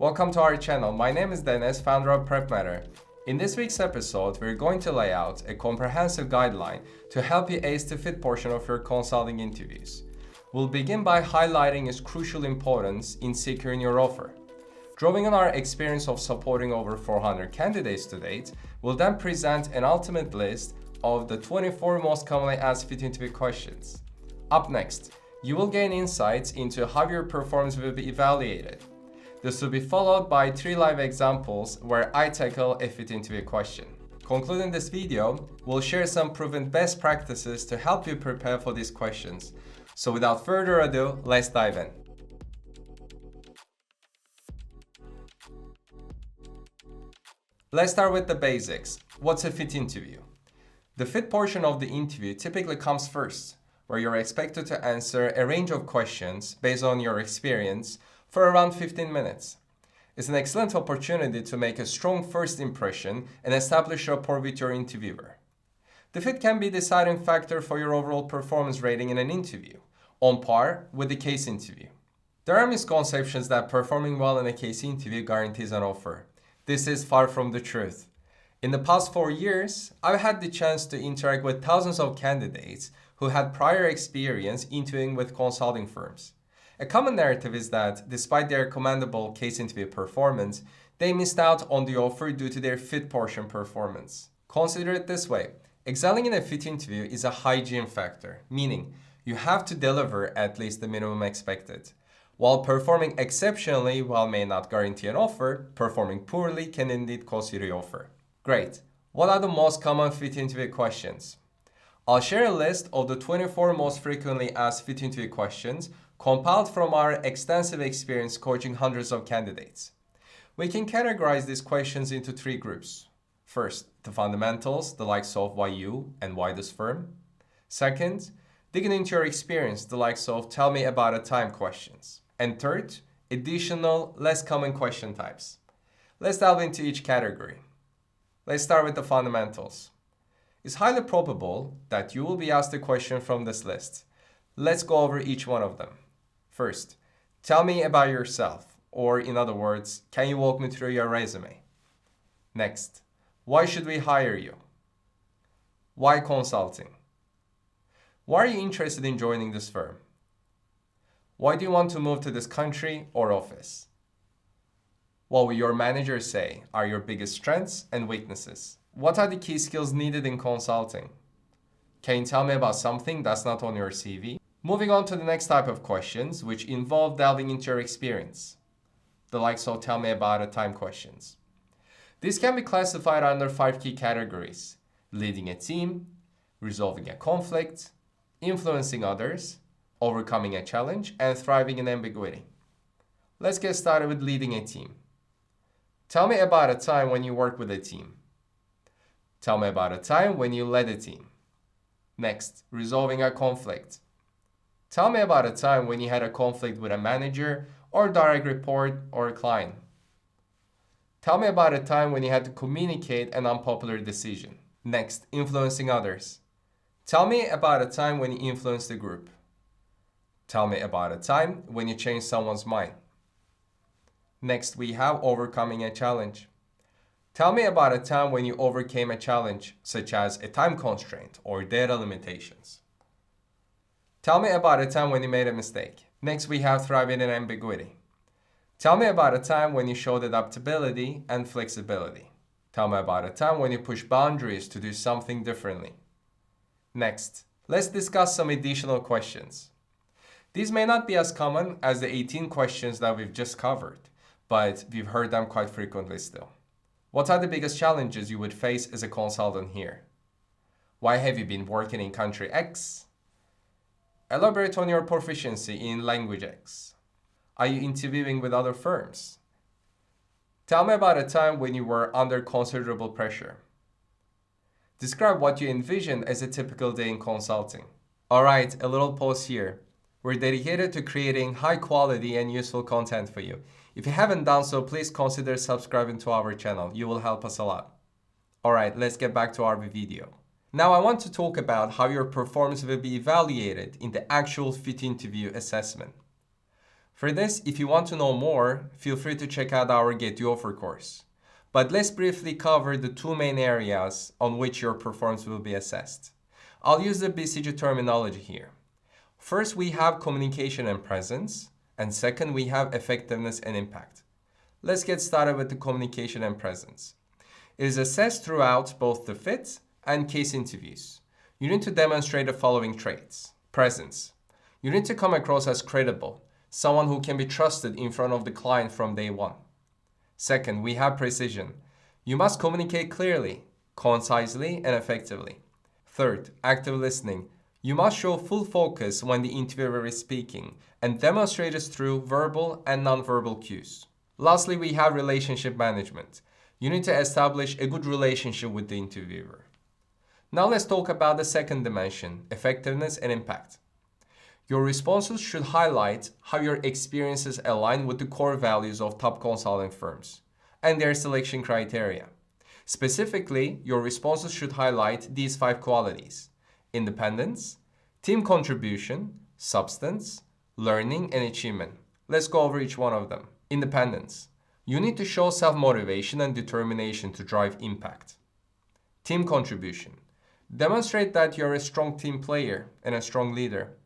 Welcome to our channel. My name is Dennis, founder of Prepmatter. In this week's episode, we're going to lay out a comprehensive guideline to help you ace the fit portion of your consulting interviews. We'll begin by highlighting its crucial importance in securing your offer. Drawing on our experience of supporting over 400 candidates to date, we'll then present an ultimate list of the 24 most commonly asked fit interview questions. Up next, you will gain insights into how your performance will be evaluated. This will be followed by 3 live examples where I tackle a fit interview question. Concluding this video, we'll share some proven best practices to help you prepare for these questions. So without further ado, let's dive in. Let's start with the basics. What's a fit interview? The fit portion of the interview typically comes first, where you're expected to answer a range of questions based on your experience for around 15 minutes. It's an excellent opportunity to make a strong first impression and establish rapport with your interviewer. The fit can be the deciding factor for your overall performance rating in an interview, on par with the case interview. There are misconceptions that performing well in a case interview guarantees an offer. This is far from the truth. In the past 4 years, I've had the chance to interact with thousands of candidates who had prior experience interviewing with consulting firms. A common narrative is that, despite their commendable case interview performance, they missed out on the offer due to their fit portion performance. Consider it this way. Excelling in a fit interview is a hygiene factor, meaning you have to deliver at least the minimum expected. While performing exceptionally well may not guarantee an offer, performing poorly can indeed cost you the offer. Great. What are the most common fit interview questions? I'll share a list of the 24 most frequently asked fit interview questions compiled from our extensive experience coaching hundreds of candidates. We can categorize these questions into 3 groups. First, the fundamentals, the likes of why you and why this firm. Second, digging into your experience, the likes of tell me about a time questions. And third, additional, less common question types. Let's delve into each category. Let's start with the fundamentals. It's highly probable that you will be asked a question from this list. Let's go over each one of them. First, tell me about yourself, or in other words, can you walk me through your resume? Next, why should we hire you? Why consulting? Why are you interested in joining this firm? Why do you want to move to this country or office? What will your manager say are your biggest strengths and weaknesses? What are the key skills needed in consulting? Can you tell me about something that's not on your CV? Moving on to the next type of questions, which involve delving into your experience. The likes of tell me about a time questions. These can be classified under 5 key categories: leading a team, resolving a conflict, influencing others, overcoming a challenge, and thriving in ambiguity. Let's get started with leading a team. Tell me about a time when you worked with a team. Tell me about a time when you led a team. Next, resolving a conflict. Tell me about a time when you had a conflict with a manager or direct report or a client. Tell me about a time when you had to communicate an unpopular decision. Next, influencing others. Tell me about a time when you influenced a group. Tell me about a time when you changed someone's mind. Next, we have overcoming a challenge. Tell me about a time when you overcame a challenge, such as a time constraint or data limitations. Tell me about a time when you made a mistake. Next, we have thriving in ambiguity. Tell me about a time when you showed adaptability and flexibility. Tell me about a time when you pushed boundaries to do something differently. Next, let's discuss some additional questions. These may not be as common as the 18 questions that we've just covered, but we've heard them quite frequently still. What are the biggest challenges you would face as a consultant here? Why have you been working in country X? Elaborate on your proficiency in language X. Are you interviewing with other firms? Tell me about a time when you were under considerable pressure. Describe what you envision as a typical day in consulting. All right, a little pause here. We're dedicated to creating high quality and useful content for you. If you haven't done so, please consider subscribing to our channel. You will help us a lot. All right, let's get back to our video. Now I want to talk about how your performance will be evaluated in the actual fit interview assessment. For this, if you want to know more, feel free to check out our Get You Offer course. But let's briefly cover the two main areas on which your performance will be assessed. I'll use the BCG terminology here. First, we have communication and presence, and second, we have effectiveness and impact. Let's get started with the communication and presence. It is assessed throughout both the fit and case interviews. You need to demonstrate the following traits. Presence. You need to come across as credible, someone who can be trusted in front of the client from day one. Second, we have precision. You must communicate clearly, concisely, and effectively. Third, active listening. You must show full focus when the interviewer is speaking and demonstrate this through verbal and nonverbal cues. Lastly, we have relationship management. You need to establish a good relationship with the interviewer. Now let's talk about the second dimension, effectiveness and impact. Your responses should highlight how your experiences align with the core values of top consulting firms and their selection criteria. Specifically, your responses should highlight these 5 qualities: independence, team contribution, substance, learning, and achievement. Let's go over each one of them. Independence. You need to show self-motivation and determination to drive impact. Team contribution. Demonstrate that you're a strong team player and a strong leader.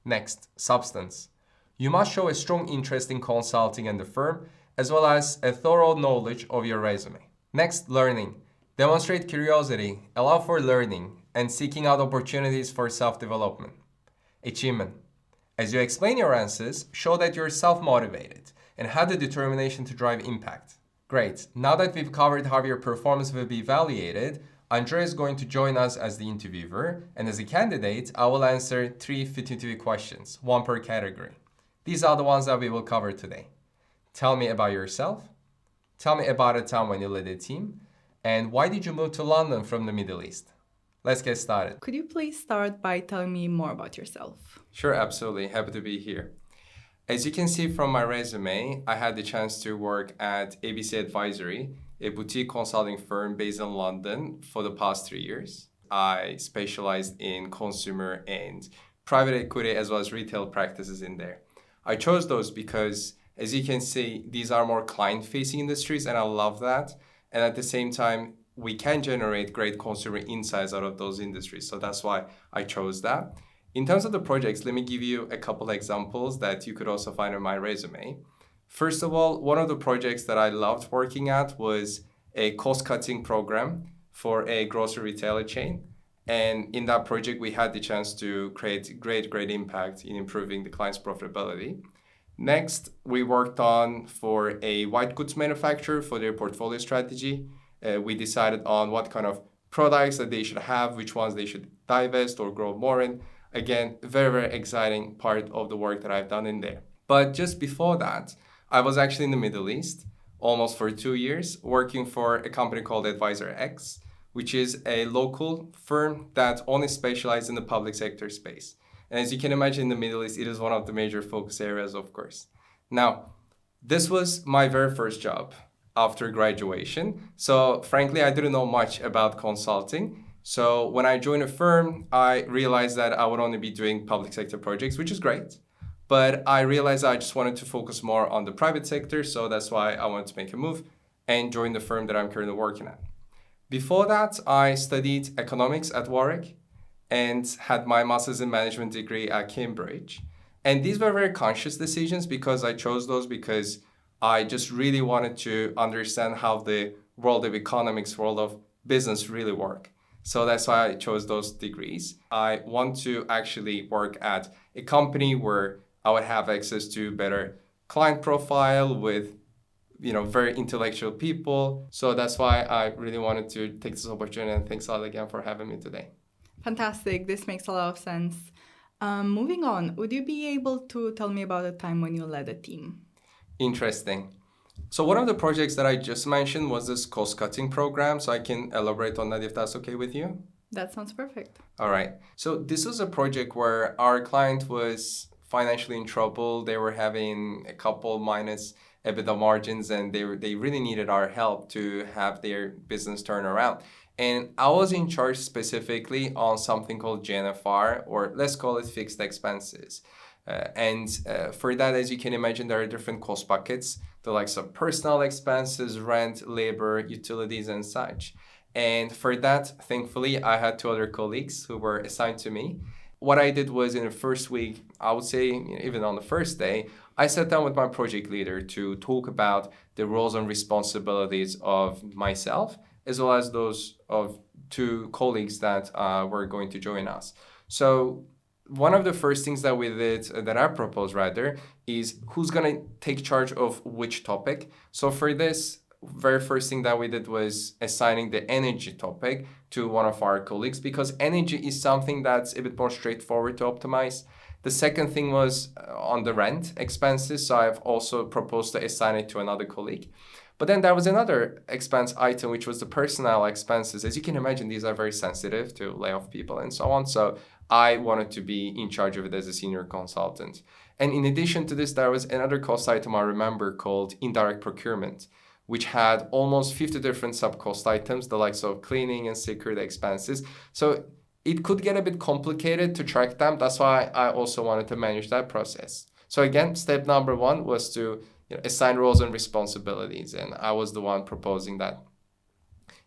Next, substance. You must show a strong interest in consulting and the firm, as well as a thorough knowledge of your resume. Next, learning. Demonstrate curiosity, allow for learning, and seeking out opportunities for self-development. Achievement. As you explain your answers, show that you're self-motivated and have the determination to drive impact. Great. Now that we've covered how your performance will be evaluated, Andrea is going to join us as the interviewer, and as a candidate, I will answer 3 fit interview questions, 1 per category. These are the ones that we will cover today. Tell me about yourself. Tell me about a time when you led a team. And why did you move to London from the Middle East? Let's get started. Could you please start by telling me more about yourself? Sure, absolutely. Happy to be here. As you can see from my resume, I had the chance to work at ABC Advisory, a boutique consulting firm based in London for the past 3 years. I specialized in consumer and private equity as well as retail practices in there. I chose those because, as you can see, these are more client-facing industries, and I love that. And at the same time, we can generate great consumer insights out of those industries. So that's why I chose that. In terms of the projects, let me give you a couple examples that you could also find on my resume. First of all, one of the projects that I loved working at was a cost-cutting program for a grocery retailer chain. And in that project, we had the chance to create great impact in improving the client's profitability. Next, we worked on for a white goods manufacturer for their portfolio strategy. We decided on what kind of products that they should have, which ones they should divest or grow more in. Again, very exciting part of the work that I've done in there. But just before that, I was actually in the Middle East almost for 2 years, working for a company called Advisor X, which is a local firm that only specializes in the public sector space. And as you can imagine, in the Middle East, it is one of the major focus areas, of course. Now, this was my very first job after graduation. So frankly, I didn't know much about consulting. So when I joined a firm, I realized that I would only be doing public sector projects, which is great. But I realized I just wanted to focus more on the private sector. So that's why I wanted to make a move and join the firm that I'm currently working at. Before that, I studied economics at Warwick and had my master's in management degree at Cambridge. And these were very conscious decisions because I chose those because I just really wanted to understand how the world of economics, world of business really work. So that's why I chose those degrees. I want to actually work at a company where I would have access to better client profile with, very intellectual people. So that's why I really wanted to take this opportunity, and thanks a lot again for having me today. Fantastic. This makes a lot of sense. Moving on, would you be able to tell me about a time when you led a team? Interesting. So one of the projects that I just mentioned was this cost-cutting program. So I can elaborate on that if that's okay with you. That sounds perfect. All right. So this was a project where our client was financially in trouble. They were having a couple minus EBITDA margins, and they really needed our help to have their business turn around. And I was in charge specifically on something called GNFR, or let's call it fixed expenses. For that, as you can imagine, there are different cost buckets, the likes of personal expenses, rent, labor, utilities, and such. And for that, thankfully, I had two other colleagues who were assigned to me. What I did was in the first week, I would say, even on the first day, I sat down with my project leader to talk about the roles and responsibilities of myself, as well as those of two colleagues that were going to join us. So one of the first things that we did, that I proposed rather, is who's going to take charge of which topic. So for this, very first thing that we did was assigning the energy topic to one of our colleagues, because energy is something that's a bit more straightforward to optimize. The second thing was on the rent expenses. So I've also proposed to assign it to another colleague. But then there was another expense item, which was the personnel expenses. As you can imagine, these are very sensitive to lay off people and so on. So I wanted to be in charge of it as a senior consultant. And in addition to this, there was another cost item I remember called indirect procurement, which had almost 50 different sub-cost items, the likes of cleaning and security expenses. So it could get a bit complicated to track them. That's why I also wanted to manage that process. So again, step number one was to assign roles and responsibilities, and I was the one proposing that.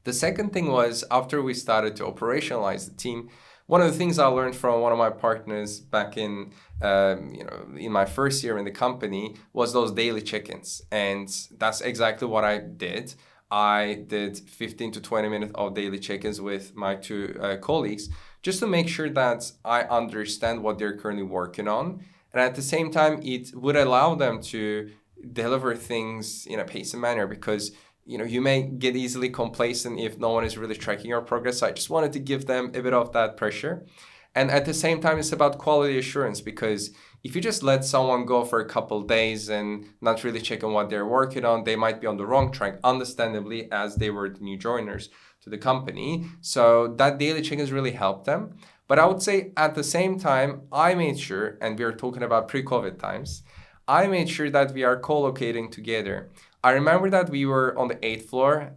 The second thing was, after we started to operationalize the team, one of the things I learned from one of my partners back in my first year in the company was those daily check-ins, and that's exactly what I did. I did 15 to 20 minutes of daily check-ins with my two colleagues, just to make sure that I understand what they're currently working on, and at the same time, it would allow them to deliver things in a paced manner, because you may get easily complacent if no one is really tracking your progress. So I just wanted to give them a bit of that pressure. And at the same time, it's about quality assurance, because if you just let someone go for a couple days and not really check on what they're working on, they might be on the wrong track, understandably, as they were the new joiners to the company. So that daily check-ins really helped them. But I would say at the same time, I made sure, and we are talking about pre-COVID times, I made sure that we are co-locating together. I remember that we were on the 8th floor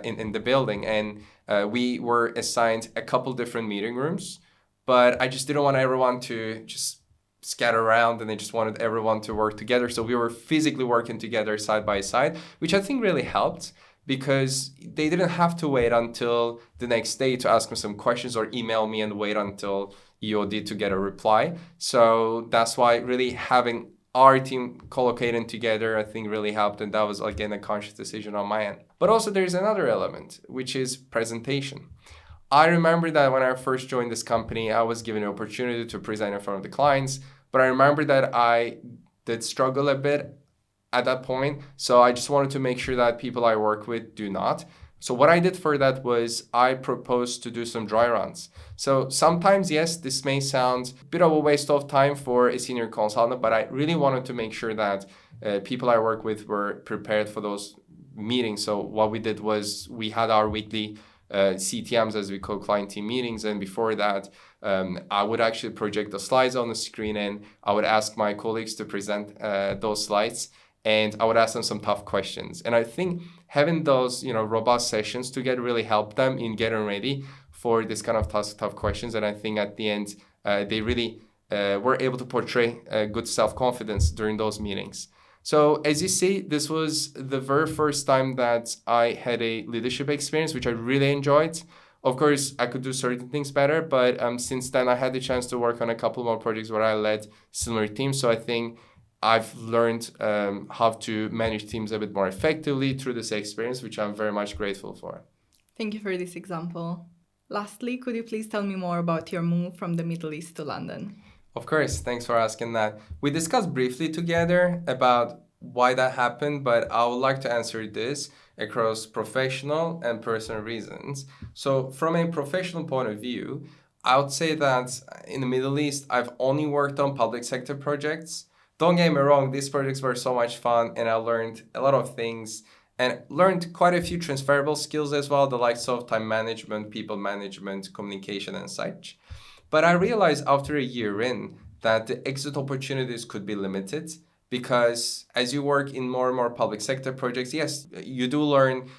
in the building, and we were assigned a couple different meeting rooms, but I just didn't want everyone to just scatter around, and I just wanted everyone to work together. So we were physically working together side by side, which I think really helped, because they didn't have to wait until the next day to ask me some questions or email me and wait until EOD to get a reply. So that's why really having our team co-locating together, I think, really helped. And that was, again, a conscious decision on my end. But also there's another element, which is presentation. I remember that when I first joined this company, I was given an opportunity to present in front of the clients. But I remember that I did struggle a bit at that point. So I just wanted to make sure that people I work with do not. So what I did for that was I proposed to do some dry runs. So sometimes, yes, this may sound a bit of a waste of time for a senior consultant, but I really wanted to make sure that people I work with were prepared for those meetings. So what we did was we had our weekly CTMs, as we call client team meetings. And before that, I would actually project the slides on the screen, and I would ask my colleagues to present those slides. And I would ask them some tough questions. And I think having those, robust sessions together really helped them in getting ready for this kind of tough questions. And I think at the end, they really were able to portray good self-confidence during those meetings. So as you see, this was the very first time that I had a leadership experience, which I really enjoyed. Of course, I could do certain things better, but since then I had the chance to work on a couple more projects where I led similar teams. So I think I've learned how to manage teams a bit more effectively through this experience, which I'm very much grateful for. Thank you for this example. Lastly, could you please tell me more about your move from the Middle East to London? Of course, thanks for asking that. We discussed briefly together about why that happened, but I would like to answer this across professional and personal reasons. So from a professional point of view, I would say that in the Middle East, I've only worked on public sector projects. Don't get me wrong, these projects were so much fun, and I learned a lot of things and learned quite a few transferable skills as well, the likes of time management, people management, communication, and such. But I realized after a year in that the exit opportunities could be limited, because as you work in more and more public sector projects, yes, you do learn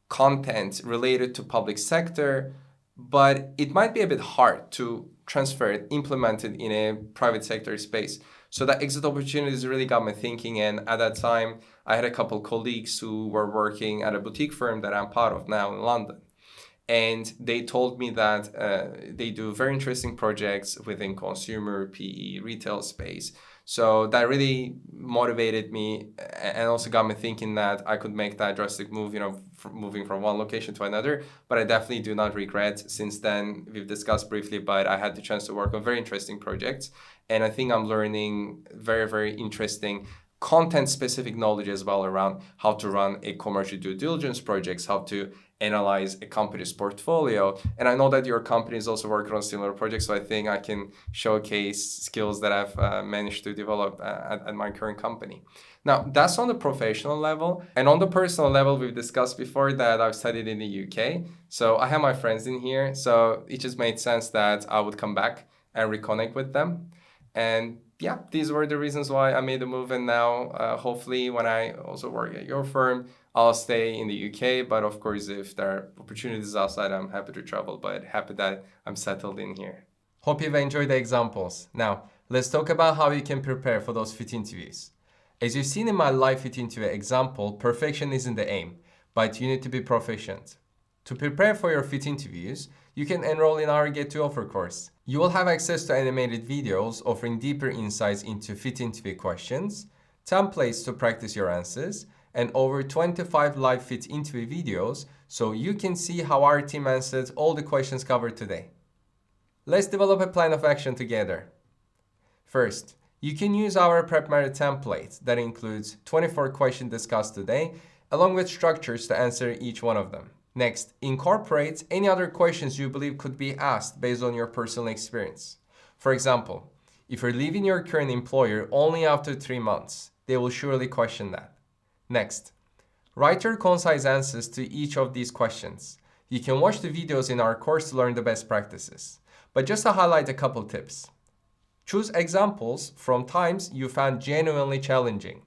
content related to public sector, but it might be a bit hard to transferred, implemented in a private sector space. So that exit opportunities really got me thinking. And at that time, I had a couple colleagues who were working at a boutique firm that I'm part of now in London. And they told me that they do very interesting projects within consumer, PE, retail space. So that really motivated me and also got me thinking that I could make that drastic move, moving from one location to another. But I definitely do not regret. Since then, we've discussed briefly, but I had the chance to work on very interesting projects. And I think I'm learning very, very interesting content-specific knowledge as well around how to run a commercial due diligence projects, how to analyze a company's portfolio. And I know that your company is also working on similar projects, so I think I can showcase skills that I've managed to develop at my current company. Now, that's on the professional level. And on the personal level, we've discussed before that I've studied in the UK. So I have my friends in here. So it just made sense that I would come back and reconnect with them. And yeah, these were the reasons why I made the move. And now, hopefully, when I also work at your firm, I'll stay in the UK. But of course, if there are opportunities outside, I'm happy to travel. But happy that I'm settled in here. Hope you've enjoyed the examples. Now, let's talk about how you can prepare for those fit interviews. As you've seen in my live fit interview example, perfection isn't the aim, but you need to be proficient. To prepare for your fit interviews, you can enroll in our Get to Offer course. You will have access to animated videos offering deeper insights into fit interview questions, templates to practice your answers, and over 25 live fit interview videos so you can see how our team answered all the questions covered today. Let's develop a plan of action together. First, you can use our Prepmatter template that includes 24 questions discussed today, along with structures to answer each one of them. Next, incorporate any other questions you believe could be asked based on your personal experience. For example, if you're leaving your current employer only after 3 months, they will surely question that. Next, write your concise answers to each of these questions. You can watch the videos in our course to learn the best practices. But just to highlight a couple tips. Choose examples from times you found genuinely challenging,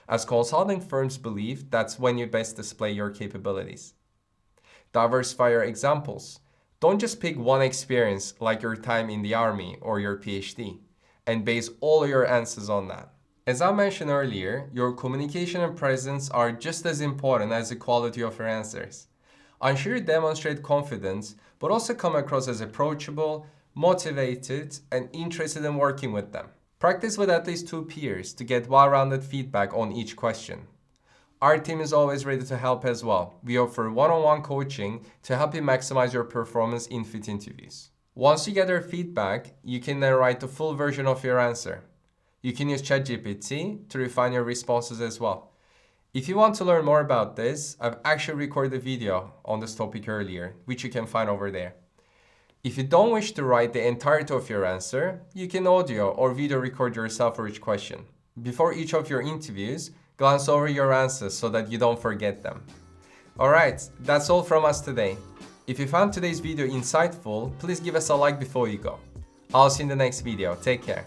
as consulting firms believe that's when you best display your capabilities. Diversify your examples. Don't just pick one experience like your time in the army or your PhD and base all your answers on that. As I mentioned earlier, your communication and presence are just as important as the quality of your answers. Ensure you demonstrate confidence, but also come across as approachable, motivated, and interested in working with them. Practice with at least 2 peers to get well-rounded feedback on each question. Our team is always ready to help as well. We offer one-on-one coaching to help you maximize your performance in fit interviews. Once you get their feedback, you can then write the full version of your answer. You can use ChatGPT to refine your responses as well. If you want to learn more about this, I've actually recorded a video on this topic earlier, which you can find over there. If you don't wish to write the entirety of your answer, you can audio or video record yourself for each question. Before each of your interviews, glance over your answers so that you don't forget them. Alright, that's all from us today. If you found today's video insightful, please give us a like before you go. I'll see you in the next video. Take care.